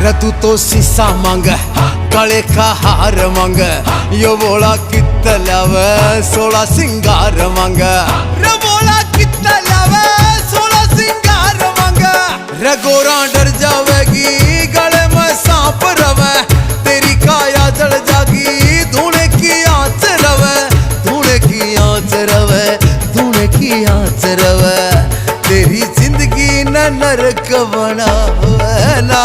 रे तू तो शीशा मांग काले का हार मांग यो बोला कितना लावे 16 सिंगार मांग रे बोला कितना लावे 16 सिंगार मांग रे गोरा डर जावेगी गले में सांप रवे तेरी काया जल जागी धूने की आंच रवे धूने की आंच रवे धूने की आंच रवे तेरी जिंदगी न नरक बनावे ना